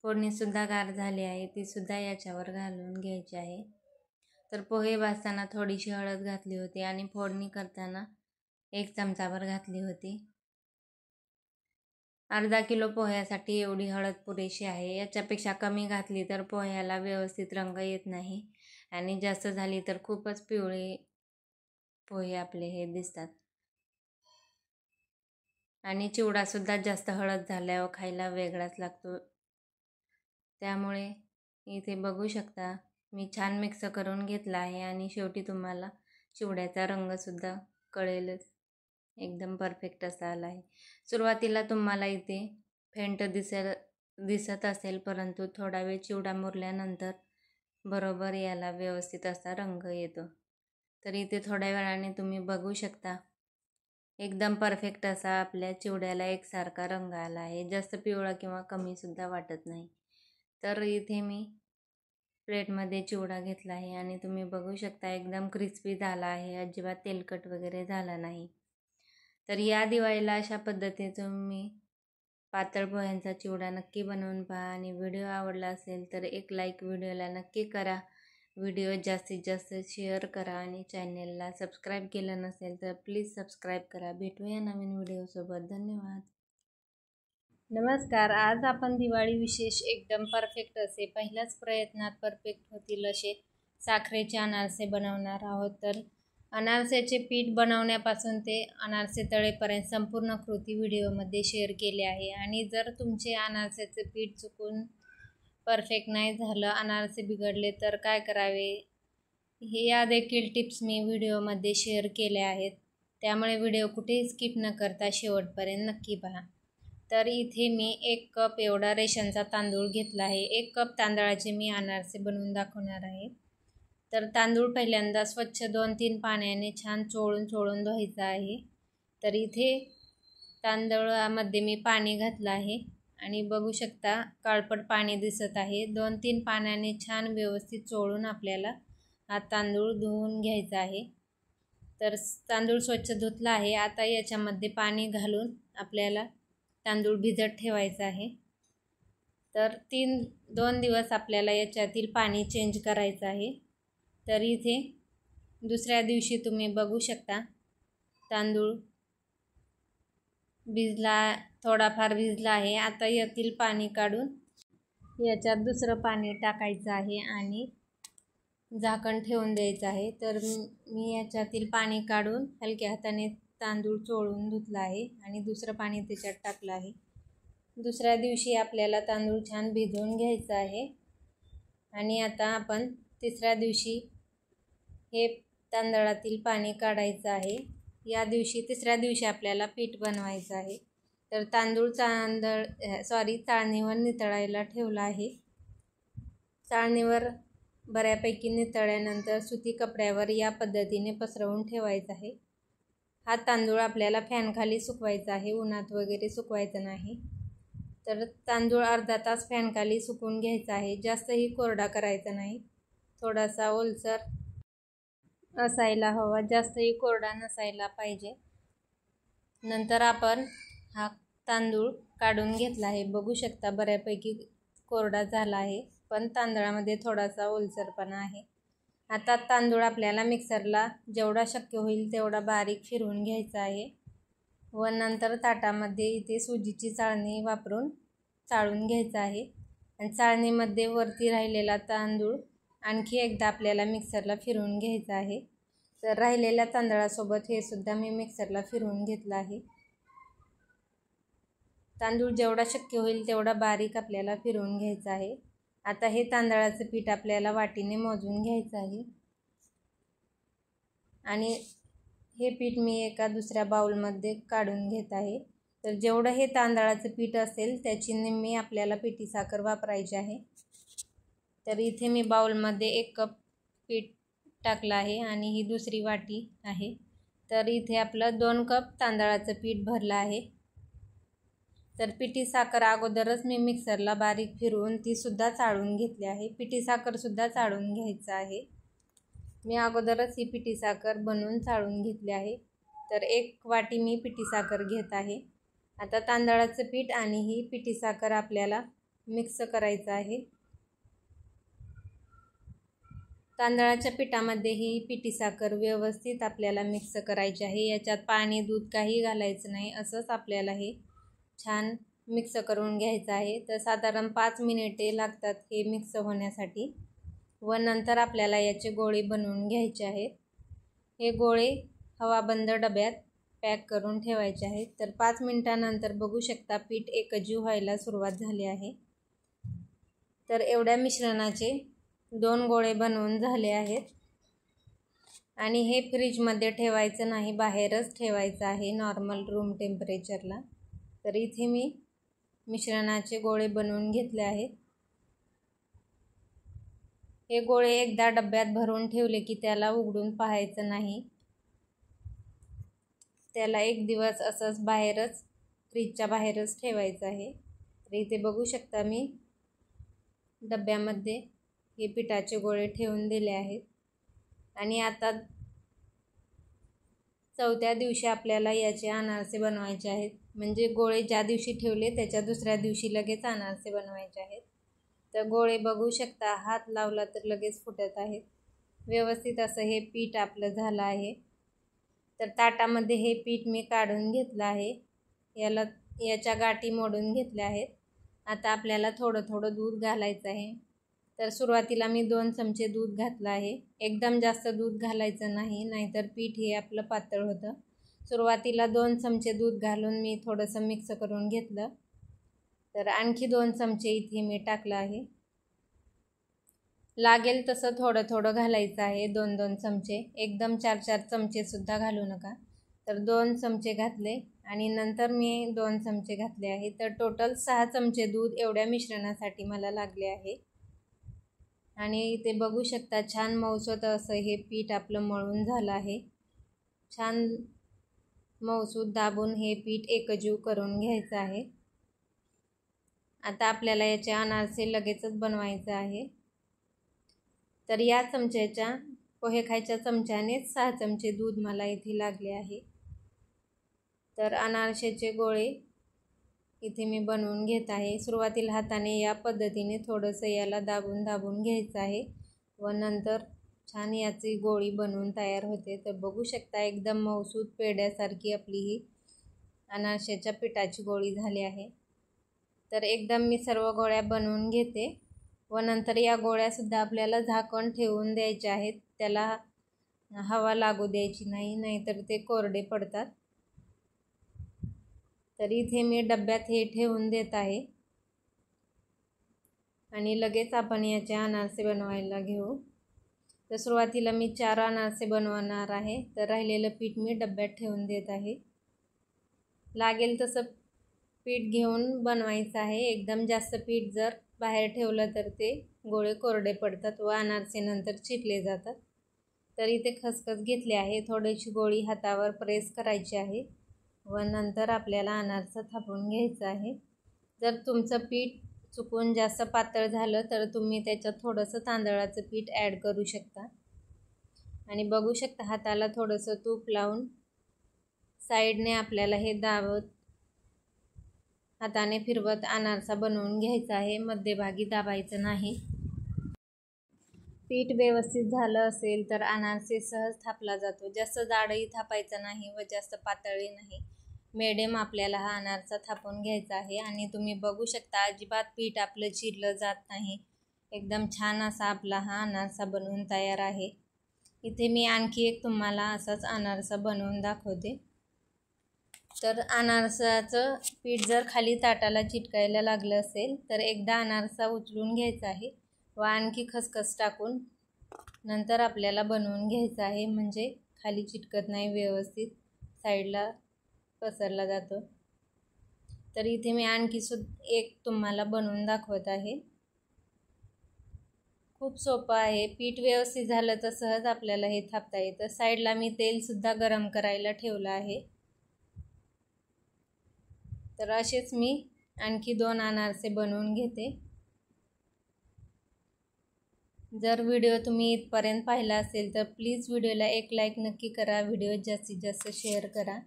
फोडणीसुद्धा गार झाली आहे, तीसुद्धा याच्यावर घालून घ्यायची आहे. तर पोहे भाजताना थोडीशी हळद घातली होती आणि फोडणी करताना 1 चमचाभर घातली होती. अर्धा किलो पोह्यासाठी एवढी हळद पुरेशी आहे. याच्यापेक्षा कमी घातली तर पोह्याला व्यवस्थित रंग येत नाही आणि जास्त झाली तर खूपच पिवळे पोहे आपले हे दिसतात. आणि चिवडासुद्धा जास्त हळद झाल्यावर खायला वेगळाच लागतो. त्यामुळे इथे बघू शकता मी छान मिक्स करून घेतला आहे आणि शेवटी तुम्हाला चिवड्याचा रंगसुद्धा कळेलच, एकदम परफेक्ट असा आला आहे. सुरुवातीला तुम्हाला इथे फेंट दिसत असेल, परंतु थोडा वेळ चिवडा मुरल्यानंतर बरोबर याला व्यवस्थित असा रंग येतो. तर इथे थोड्या वेळाने तुम्ही बघू शकता एकदम परफेक्ट असा आपल्या चिवड्याला एकसारखा रंग आला आहे. जास्त पिवळा किंवा कमीसुद्धा वाटत नाही. तर इथे मी प्लेटमध्ये चिवडा घेतला आहे आणि तुम्ही बघू शकता एकदम क्रिस्पी झाला आहे, अजिबात तेलकट वगैरे झाला नाही. तर या दिवाळीला अशा पद्धतीने तुम्ही पातळ पोह्यांचा चिवडा नक्की बनवून पहा आणि व्हिडिओ आवडला असेल तर एक लाईक व्हिडिओला नक्की करा. व्हिडिओ जास्तीत जास्त शेअर करा आणि चॅनेलला सबस्क्राईब केलं नसेल तर प्लीज सबस्क्राईब करा. भेटूया नवीन व्हिडिओसोबत. धन्यवाद. नमस्कार. आज आपण दिवाळी विशेष एकदम परफेक्ट असे पहिल्याच प्रयत्नात परफेक्ट होतील असे साखरेचे अनारसे बनवणार आहोत. तर अनारसेचे पीठ बनवण्यापासून ते अनारसे तळेपर्यंत संपूर्ण कृती व्हिडिओमध्ये शेअर केले आहे. आणि जर तुमचे अनारसेचे पीठ चुकून परफेक्ट नाही झालं, अनारसे बिघडले तर काय करावे हे या देखील टिप्स मी व्हिडिओमध्ये शेअर केल्या आहेत. त्यामुळे व्हिडिओ कुठेही स्किप न करता शेवटपर्यंत नक्की पहा. तर इथे मी 1 कप एवढा रेशनचा तांदूळ घेतला आहे. 1 कप तांदळाचे मी अनारसे बनवून दाखवणार आहे. तर तांदूळ पहिल्यांदा स्वच्छ 2-3 पाण्याने छान चोळून धुवायचा आहे. तर इथे तांदळामध्ये मी पाणी घातलं आहे आणि बघू शकता काळपट पाणी दिसत आहे. 2-3 पाण्याने छान व्यवस्थित चोळून आपल्याला हा तांदूळ धुवून घ्यायचा आहे. तर तांदूळ स्वच्छ धुतला आहे. आता याच्यामध्ये पाणी घालून आपल्याला तांदूळ भिजत ठेवायचा आहे. तर 2 दिवस आपल्याला याच्यातील पाणी चेंज करायचं आहे. तर इथे दुसऱ्या दिवशी तुम्ही बघू शकता तांदूळ भिजला, थोडाफार भिजला आहे. आता यातील पाणी काढून याच्यात दुसरं पाणी टाकायचं आहे आणि झाकण ठेवून द्यायचं आहे. तर मी याच्यातील पाणी काढून हलक्या हाताने तांदूळ चोळून धुतला आहे आणि दुसरं पाणी त्याच्यात टाकलं आहे. दुसऱ्या दिवशी आपल्याला तांदूळ छान भिजवून घ्यायचं आहे. आणि आता आपण तिसऱ्या दिवशी हे तांदळातील पाणी काढायचं आहे. तिसऱ्या दिवशी आपल्याला पीठ बनवायचं आहे. तर चाळणीवर नितळायला ठेवला आहे. चाळणीवर बऱ्यापैकी नितळल्यानंतर सुती कपड्यावर या पद्धतीने पसरवून ठेवायचं आहे. हा तांदूळ आपल्याला फॅनखाली सुकवायचा आहे, उन्हात वगैरे सुकवायचं नाही. तर तांदूळ अर्धा तास फॅनखाली सुकवून घ्यायचा आहे. जास्तही कोरडा करायचा नाही, थोडासा ओलसर असायला हवा, जास्तही कोरडा नसायला पाहिजे. नंतर आपण हा तांदूळ काढून घेतला आहे. बघू शकता बऱ्यापैकी कोरडा झाला आहे, पण तांदळामध्ये थोडासा ओलसरपणा आहे. आता तांदूळ आपल्याला मिक्सरला जेवढा शक्य होईल तेवढा बारीक फिरवून घ्यायचा आहे व नंतर ताटामध्ये इथे सुजीची चाळणी वापरून चाळून घ्यायचा आहे. आणि चाळणीमध्ये वरती राहिलेला तांदूळ आणखी एकदा आपल्याला मिक्सरला फिरवून घ्यायचा आहे. तर राहिलेल्या तांदळासोबत हे सुद्धा मी मिक्सरला फिरवून घेतलं आहे. तांदूळ जेवढा शक्य होईल तेवढा बारीक आपल्याला फिरवून घ्यायचा आहे. आता हे तांदळाचं पीठ आपल्याला वाटीने मोजून घ्यायचं आहे आणि हे पीठ मी एका दुसऱ्या बाउलमध्ये काढून घेत आहे. तर जेवढं हे तांदळाचं पीठ असेल त्याची निम्मी आपल्याला पिठी साखर वापरायची आहे. तर इथे मी बाउलमध्ये 1 कप पीठ टाकलं आहे आणि ही दुसरी वाटी आहे. तर इथे आपलं 2 कप तांदळाचं पीठ भरलं आहे. तर पिठी साखर अगोदरच मी मिक्सरला बारीक फिरवून तीसुद्धा चाळून घेतली आहे. पिठी साखरसुद्धा चाळून घ्यायचं आहे. मी अगोदरच ही पिठी साखर बनवून चाळून घेतली आहे. तर 1 वाटी मी पिठी साखर घेत आहे. आता तांदळाचं पीठ आणि ही पिठी साखर आपल्याला मिक्स करायचं आहे. तांदळाच्या पिठामध्ये ही पिठी साखर व्यवस्थित आपल्याला मिक्स करायची आहे. याच्यात पाणी दूध काही घालायचं नाही, असंच आपल्याला हे छान मिक्स करून घ्यायचं आहे. तर साधारण 5 मिनिटे लागतात हे मिक्स होण्यासाठी व नंतर आपल्याला याचे गोळे बनवून घ्यायचे आहेत. हे गोळे हवाबंद डब्यात पॅक करून ठेवायचे आहेत. तर 5 मिनिटानंतर बघू शकता पीठ एकजीव व्हायला सुरुवात झाली आहे. तर एवढ्या मिश्रणाचे 2 गोळे बनवून झाले आहेत आणि हे फ्रीजमध्ये ठेवायचं नाही, बाहेरच ठेवायचं आहे नॉर्मल रूम टेम्परेचरला. तर इथे मी मिश्रणाचे गोळे बनवून घेतले आहेत. हे गोळे एकदा डब्यात भरून ठेवले की त्याला उघडून पाहायचं नाही, त्याला 1 दिवस असंच बाहेरच फ्रीजच्या बाहेरच ठेवायचं आहे. तर इथे बघू शकता मी डब्यामध्ये हे पिठाचे गोळे ठेवून दिले आहेत आणि आता 4थ्या दिवशी आपल्याला याचे अनारसे बनवायचे आहेत. म्हणजे गोळे ज्या दिवशी ठेवले त्याच्या दुसऱ्या दिवशी लगेच अनारसे बनवायचे आहेत. तर गोळे बघू शकता, हात लावला तर लगेच फुटत आहेत. व्यवस्थित असं हे पीठ आपलं झालं आहे. तर ताटामध्ये हे पीठ मी काढून घेतलं आहे. याच्या गाठी मोडून घेतल्या आहेत. आता आपल्याला थोडं थोडं दूध घालायचं आहे. तर सुरुवातीला मी 2 चमचे दूध घातलं आहे. एकदम जास्त दूध घालायचं नाही, नाहीतर पीठ हे आपलं पातळ होतं. सुरुवातीला 2 चमचे दूध घालून मी थोडंसं मिक्स करून घेतलं. तर आणखी 2 चमचे इथे मी टाकलं आहे. लागेल तसं थोडं थोडं घालायचं आहे, 2-2 चमचे. एकदम 4-4 चमचेसुद्धा घालू नका. तर 2 चमचे घातले आणि नंतर मी 2 चमचे घातले आहे. तर टोटल 6 चमचे दूध एवढ्या मिश्रणासाठी मला लागले आहे. आणि इथे बघू शकता छान मऊसूत असं हे पीठ आपलं मळून झालं आहे. छान मऊसूत दाबून हे पीठ एकजीव करून घ्यायचं आहे. आता आपल्याला याचे अनारसे लगेचच बनवायचे आहे. तर या चमच्याच्या पोहे खायच्या चमच्याने 6 चमचे दूध मला इथे लागले आहे। तर अनारसेचे गोळे इथे मी बनवून घेत आहे। सुरुवातीला हाताने या पद्धतीने थोडंसं याला दाबून दाबून घ्यायचं आहे व नंतर छान याची गोळी बनवून तयार होते। तर बघू शकता एकदम मऊसूत पेड्यासारखी आपली ही अनारसेच्या पिठाची गोळी झाली आहे। तर एकदम मी सर्व गोळ्या बनवून घेते व नंतर या गोळ्यासुद्धा आपल्याला झाकण ठेवून द्यायच्या आहेत। त्याला हवा लागू द्यायची नाही, नाहीतर ते कोरडे पडतात। तर इथे मी डब्यात हे ठेवून देत आहे आणि लगेच आपण याचे अनारसे बनवायला घेऊ। तर सुरुवातीला मी 4 अनारसे बनवणार आहे। तर राहिलेलं पीठ मी डब्यात ठेवून देत आहे। लागेल तसं पीठ घेऊन बनवायचं आहे। एकदम जास्त पीठ जर बाहेर ठेवलं तर ते गोळे कोरडे पडतात व अनारसे नंतर चिरले जातात। तर इथे खसखस घेतली आहे, थोडीशी गोळी हातावर प्रेस करायची आहे व नंतर आपल्याला अनारसा थापून घ्यायचा आहे। जर तुमचं पीठ चुकून जास्त पातळ झालं तर तुम्ही त्याच्यात थोडंसं तांदळाचं पीठ ॲड करू शकता। आणि बघू शकता हाताला थोडंसं तूप लावून साईडने आपल्याला हे दाबत हाताने फिरवत अनारसा बनवून घ्यायचा आहे, मध्यभागी दाबायचं नाही। पीठ व्यवस्थित झालं असेल तर अनारसे सहज थापला जातो। जास्त जाडही थापायचं नाही व जास्त पातळही नाही, मिडियम आपल्याला हा अनारसा थापून घ्यायचा आहे। आणि तुम्ही बघू शकता अजिबात पीठ आपलं चिरलं जात नाही, एकदम छान असा आपला हा अनारसा बनवून तयार आहे। इथे मी आणखी एक तुम्हाला असाच अनारसा बनवून दाखवते। तर अनारसाचं पीठ जर खाली ताटाला चिटकायला लागलं असेल तर एकदा अनारसा उचलून घ्यायचा आहे व आणखी खसखस टाकून नंतर आपल्याला बनवून घ्यायचं आहे, म्हणजे खाली चिटकत नाही, व्यवस्थित साईडला पसरला जातो। तर इथे मी आणखी एक तुम्हाला बनवून दाखवत आहे। खूप सोपं आहे, पीठ व्यवस्थित झालं तर सहज आपल्याला हे थापता येतं। साईडला मी तेलसुद्धा गरम करायला ठेवलं आहे। तर असेच मी आणखी 2 अनारसे बनवून घेते। जर व्हिडिओ तुम्ही इथपर्यंत पाहिला असेल तर प्लीज व्हिडिओला एक लाईक नक्की करा, व्हिडिओ जास्तीत जास्त शेअर करा।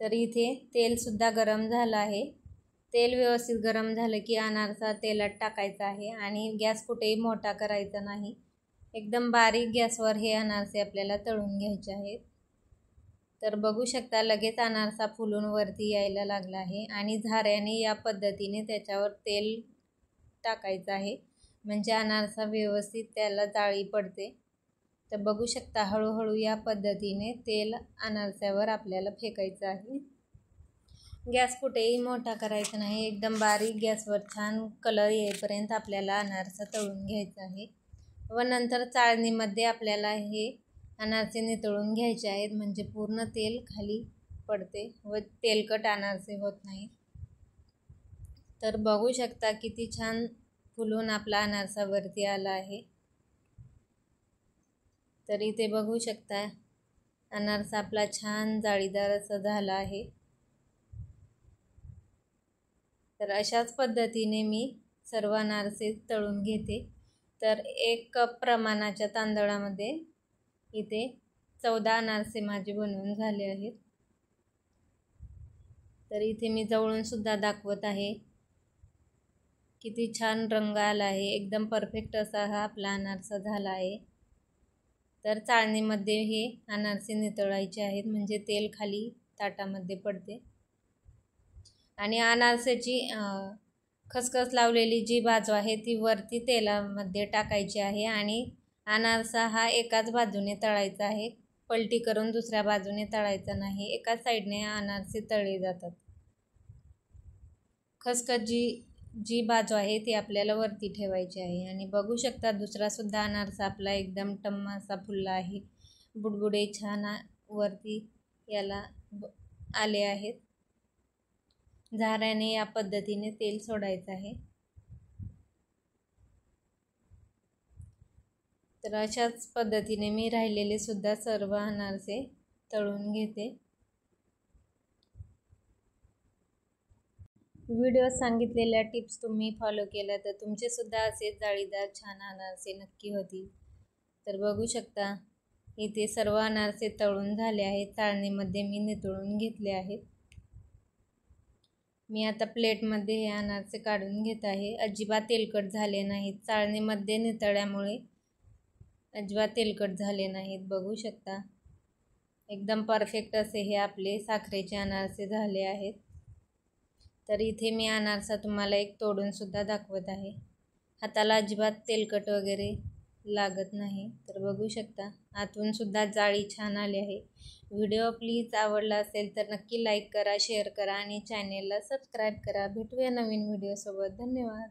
तर इथे तेलसुद्धा गरम झालं आहे। तेल व्यवस्थित गरम झालं की अनारसा तेलात टाकायचा आहे आणि गॅस कुठेही मोठा करायचा नाही, एकदम बारीक गॅसवर हे अनारसे आपल्याला तळून घ्यायचे आहेत। तर बघू शकता लगेच अनारसा फुलून वरती यायला लागला आहे आणि झाऱ्याने या पद्धतीने त्याच्यावर तेल टाकायचं आहे, म्हणजे अनारसा व्यवस्थित त्याला जाळी पडते। तर बघू शकता हळूहळू या पद्धतीने तेल अनारस्यावर आपल्याला फेकायचं आहे। गॅस कुठेही मोठा करायचा नाही, एकदम बारीक गॅसवर छान कलर येईपर्यंत आपल्याला अनारसा तळून घ्यायचा आहे व नंतर चाळणीमध्ये आपल्याला हे अनारसे नितळून घ्यायचे आहेत, म्हणजे पूर्ण तेल खाली पडते व तेलकट अनारसे होत नाही। तर बघू शकता किती छान फुलून आपला अनारसा वरती आला आहे। तर इथे बघू शकता अनारसा आपला छान जाळीदार असा झाला आहे। तर अशाच पद्धतीने मी सर्व अनारसे तळून घेते। तर 1 कप प्रमाणाच्या तांदळामध्ये इथे 14 अनारसे माझे बनवून झाले आहेत। तर इथे मी जवळून सुद्धा दाखवत आहे, किती छान रंग आला आहे, एकदम परफेक्ट असा हा आपला अनारसा झाला आहे। तर चाळणीमध्ये हे अनारसे नितळायचे आहेत, म्हणजे तेल खाली ताटामध्ये पडते। आणि अनारसाची खसखस लावलेली जी बाजू आहे ती वरती तेलामध्ये टाकायची आहे आणि अनारसा हा एकाच बाजूने तळायचा आहे, पलटी करून दुसऱ्या बाजूने तळायचा नाही, एकाच साईडने अनारसे तळले जातात। खसखस जी बाजू आहे ती आपल्याला वरती ठेवायची आहे। आणि बघू शकता दुसरा सुद्धा अनारसा आपला एकदम टम्म असा फुलला आहे, बुडबुडे छान वरती याला आले आहेत। झाऱ्याने या पद्धतीने तेल सोडायचं आहे। तर अशाच पद्धतीने मी राहिलेले सुद्धा सर्व अनारसे तळून घेते। व्हिडिओ सांगितलेल्या टिप्स तुम्ही फॉलो केल्या तर तुमचे सुद्धा असे जाळीदार छान अनारसे नक्की होतील। तर बघू शकता इथे सर्व अनारसे तळून झाले आहेत. चाळणीमध्ये मी नितळून घेतले आहेत. मी आता प्लेटमध्ये हे अनारसे काढून घेत आहे. अजिबात तेलकट झाले नाहीत. चाळणीमध्ये नितळल्यामुळे अजिबात तेलकट झाले नाहीत. बघू शकता एकदम परफेक्ट असे हे आपले साखरेचे अनारसे झाले आहेत. तर इथे मी अनारसा तुम्हाला एक तोडून सुद्धा दाखवत आहे. हाताला अजिबात तेलकट वगैरे लागत नाही. तर बघू शकता आतून सुद्धा जाळी छान आली आहे. व्हिडिओ प्लीज आवडला असेल तर नक्की लाईक करा, शेअर करा आणि चॅनेलला सबस्क्राईब करा. भेटूया नवीन व्हिडिओसोबत. धन्यवाद.